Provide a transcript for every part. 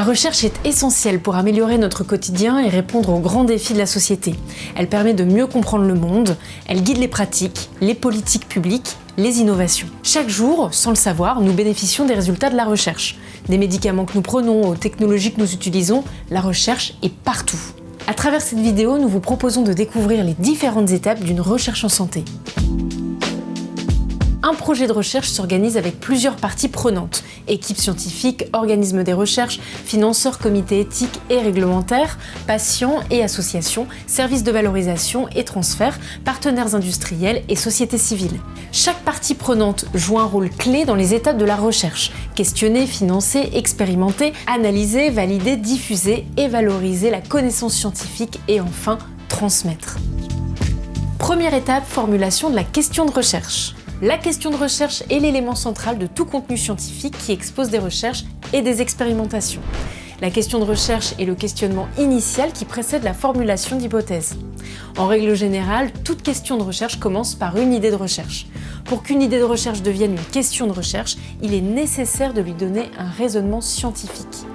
recherche est essentielle pour améliorer notre quotidien et répondre aux grands défis de la société. Elle permet de mieux comprendre le monde, elle guide les pratiques, les politiques publiques, les innovations. Chaque jour, sans le savoir, nous bénéficions des résultats de la recherche. Des médicaments que nous prenons aux technologies que nous utilisons, la recherche est partout. À travers cette vidéo, nous vous proposons de découvrir les différentes étapes d'une recherche en santé. Un projet de recherche s'organise avec plusieurs parties prenantes, équipes scientifiques, organismes des recherches, financeurs, comités éthiques et réglementaires, patients et associations, services de valorisation et transfert, partenaires industriels et sociétés civiles. Chaque partie prenante joue un rôle clé dans les étapes de la recherche: questionner, financer, expérimenter, analyser, valider, diffuser et valoriser la connaissance scientifique et enfin transmettre. Première étape, formulation de la question de recherche. La question de recherche est l'élément central de tout contenu scientifique qui expose des recherches et des expérimentations. La question de recherche est le questionnement initial qui précède la formulation d'hypothèses. En règle générale, toute question de recherche commence par une idée de recherche. Pour qu'une idée de recherche devienne une question de recherche, il est nécessaire de lui donner un raisonnement scientifique.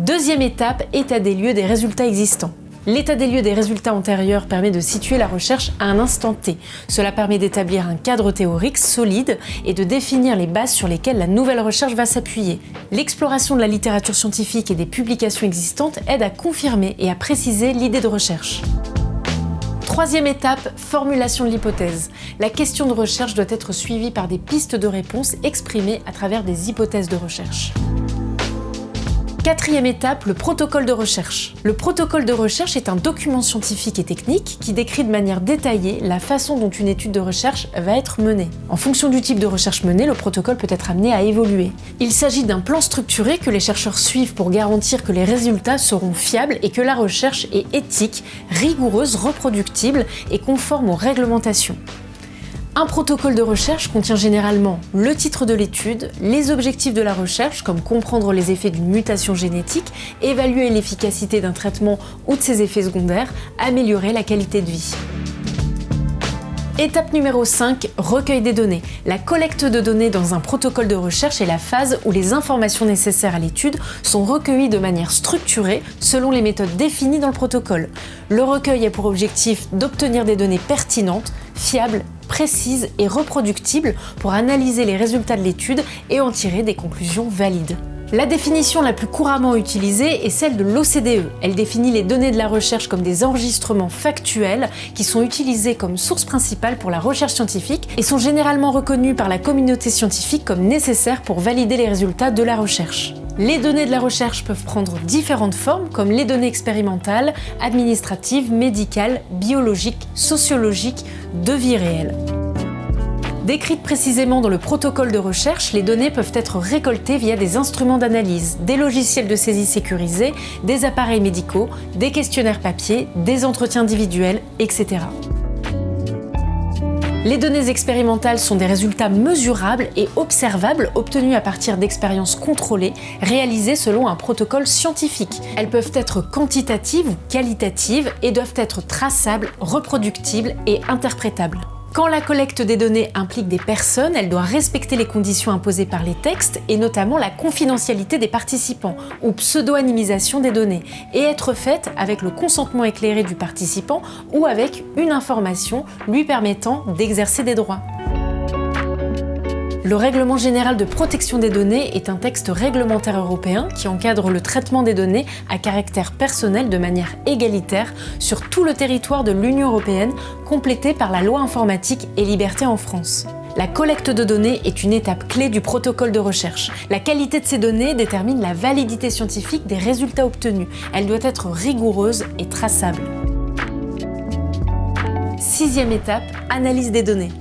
Deuxième étape, état des lieux des résultats existants. L'état des lieux des résultats antérieurs permet de situer la recherche à un instant T. Cela permet d'établir un cadre théorique solide et de définir les bases sur lesquelles la nouvelle recherche va s'appuyer. L'exploration de la littérature scientifique et des publications existantes aide à confirmer et à préciser l'idée de recherche. Troisième étape, formulation de l'hypothèse. La question de recherche doit être suivie par des pistes de réponse exprimées à travers des hypothèses de recherche. Quatrième étape, le protocole de recherche. Le protocole de recherche est un document scientifique et technique qui décrit de manière détaillée la façon dont une étude de recherche va être menée. En fonction du type de recherche menée, le protocole peut être amené à évoluer. Il s'agit d'un plan structuré que les chercheurs suivent pour garantir que les résultats seront fiables et que la recherche est éthique, rigoureuse, reproductible et conforme aux réglementations. Un protocole de recherche contient généralement le titre de l'étude, les objectifs de la recherche, comme comprendre les effets d'une mutation génétique, évaluer l'efficacité d'un traitement ou de ses effets secondaires, améliorer la qualité de vie. Étape numéro 5, recueil des données. La collecte de données dans un protocole de recherche est la phase où les informations nécessaires à l'étude sont recueillies de manière structurée selon les méthodes définies dans le protocole. Le recueil a pour objectif d'obtenir des données pertinentes, fiables, précises et reproductibles pour analyser les résultats de l'étude et en tirer des conclusions valides. La définition la plus couramment utilisée est celle de l'OCDE. Elle définit les données de la recherche comme des enregistrements factuels qui sont utilisés comme source principale pour la recherche scientifique et sont généralement reconnus par la communauté scientifique comme nécessaires pour valider les résultats de la recherche. Les données de la recherche peuvent prendre différentes formes comme les données expérimentales, administratives, médicales, biologiques, sociologiques, de vie réelle. Décrites précisément dans le protocole de recherche, les données peuvent être récoltées via des instruments d'analyse, des logiciels de saisie sécurisés, des appareils médicaux, des questionnaires papier, des entretiens individuels, etc. Les données expérimentales sont des résultats mesurables et observables obtenus à partir d'expériences contrôlées réalisées selon un protocole scientifique. Elles peuvent être quantitatives ou qualitatives et doivent être traçables, reproductibles et interprétables. Quand la collecte des données implique des personnes, elle doit respecter les conditions imposées par les textes et notamment la confidentialité des participants ou pseudo-anonymisation des données et être faite avec le consentement éclairé du participant ou avec une information lui permettant d'exercer des droits. Le Règlement général de protection des données est un texte réglementaire européen qui encadre le traitement des données à caractère personnel de manière égalitaire sur tout le territoire de l'Union européenne, complété par la loi informatique et liberté en France. La collecte de données est une étape clé du protocole de recherche. La qualité de ces données détermine la validité scientifique des résultats obtenus. Elle doit être rigoureuse et traçable. Sixième étape, analyse des données.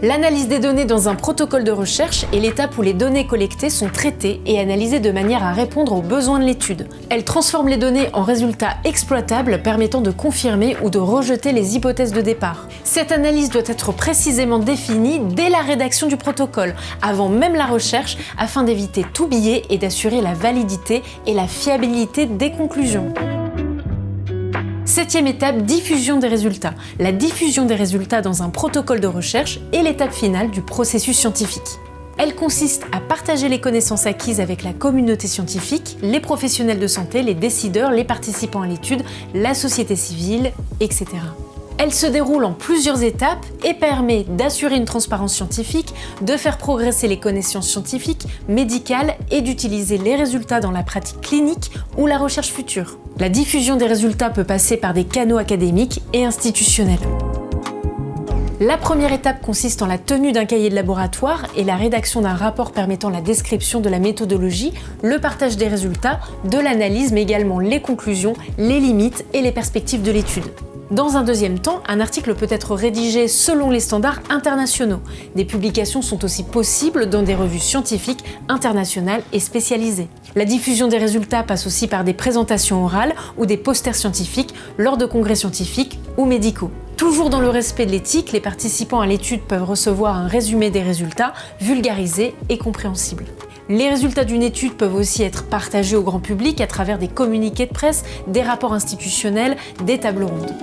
L'analyse des données dans un protocole de recherche est l'étape où les données collectées sont traitées et analysées de manière à répondre aux besoins de l'étude. Elle transforme les données en résultats exploitables permettant de confirmer ou de rejeter les hypothèses de départ. Cette analyse doit être précisément définie dès la rédaction du protocole, avant même la recherche, afin d'éviter tout biais et d'assurer la validité et la fiabilité des conclusions. Septième étape, diffusion des résultats. La diffusion des résultats dans un protocole de recherche est l'étape finale du processus scientifique. Elle consiste à partager les connaissances acquises avec la communauté scientifique, les professionnels de santé, les décideurs, les participants à l'étude, la société civile, etc. Elle se déroule en plusieurs étapes et permet d'assurer une transparence scientifique, de faire progresser les connaissances scientifiques, médicales et d'utiliser les résultats dans la pratique clinique ou la recherche future. La diffusion des résultats peut passer par des canaux académiques et institutionnels. La première étape consiste en la tenue d'un cahier de laboratoire et la rédaction d'un rapport permettant la description de la méthodologie, le partage des résultats, de l'analyse, mais également les conclusions, les limites et les perspectives de l'étude. Dans un deuxième temps, un article peut être rédigé selon les standards internationaux. Des publications sont aussi possibles dans des revues scientifiques internationales et spécialisées. La diffusion des résultats passe aussi par des présentations orales ou des posters scientifiques lors de congrès scientifiques ou médicaux. Toujours dans le respect de l'éthique, les participants à l'étude peuvent recevoir un résumé des résultats, vulgarisé et compréhensible. Les résultats d'une étude peuvent aussi être partagés au grand public à travers des communiqués de presse, des rapports institutionnels, des tables rondes.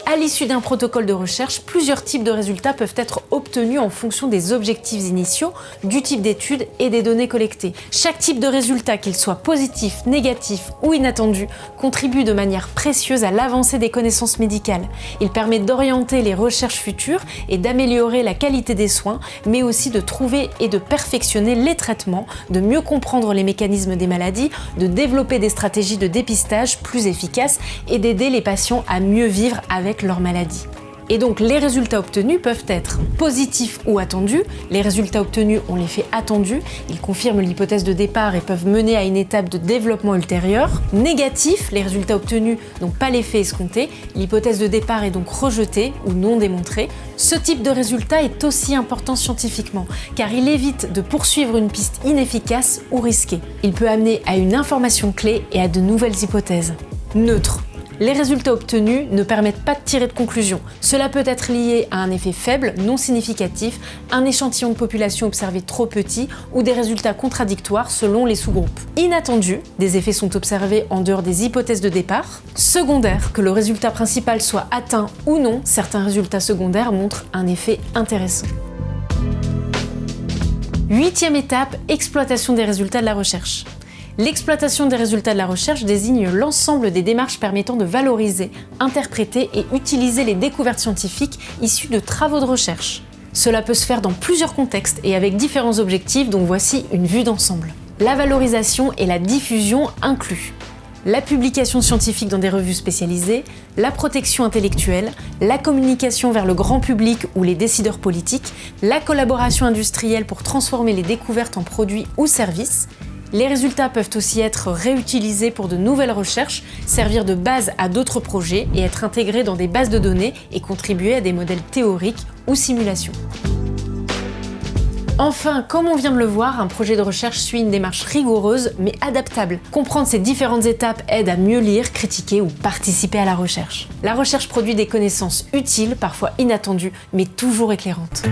À l'issue d'un protocole de recherche, plusieurs types de résultats peuvent être obtenus en fonction des objectifs initiaux, du type d'étude et des données collectées. Chaque type de résultat, qu'il soit positif, négatif ou inattendu, contribue de manière précieuse à l'avancée des connaissances médicales. Il permet d'orienter les recherches futures et d'améliorer la qualité des soins, mais aussi de trouver et de perfectionner les traitements, de mieux comprendre les mécanismes des maladies, de développer des stratégies de dépistage plus efficaces et d'aider les patients à mieux vivre avec leur maladie. Et donc les résultats obtenus peuvent être positifs ou attendus. Les résultats obtenus ont l'effet attendu, ils confirment l'hypothèse de départ et peuvent mener à une étape de développement ultérieur. Négatifs, les résultats obtenus n'ont pas l'effet escompté, l'hypothèse de départ est donc rejetée ou non démontrée. Ce type de résultat est aussi important scientifiquement, car il évite de poursuivre une piste inefficace ou risquée. Il peut amener à une information clé et à de nouvelles hypothèses. Neutre. Les résultats obtenus ne permettent pas de tirer de conclusion. Cela peut être lié à un effet faible, non significatif, un échantillon de population observé trop petit ou des résultats contradictoires selon les sous-groupes. Inattendu, des effets sont observés en dehors des hypothèses de départ. Secondaire, que le résultat principal soit atteint ou non, certains résultats secondaires montrent un effet intéressant. Huitième étape, exploitation des résultats de la recherche. L'exploitation des résultats de la recherche désigne l'ensemble des démarches permettant de valoriser, interpréter et utiliser les découvertes scientifiques issues de travaux de recherche. Cela peut se faire dans plusieurs contextes et avec différents objectifs dont voici une vue d'ensemble. La valorisation et la diffusion incluent la publication scientifique dans des revues spécialisées, la protection intellectuelle, la communication vers le grand public ou les décideurs politiques, la collaboration industrielle pour transformer les découvertes en produits ou services. Les résultats peuvent aussi être réutilisés pour de nouvelles recherches, servir de base à d'autres projets et être intégrés dans des bases de données et contribuer à des modèles théoriques ou simulations. Enfin, comme on vient de le voir, un projet de recherche suit une démarche rigoureuse mais adaptable. Comprendre ces différentes étapes aide à mieux lire, critiquer ou participer à la recherche. La recherche produit des connaissances utiles, parfois inattendues, mais toujours éclairantes.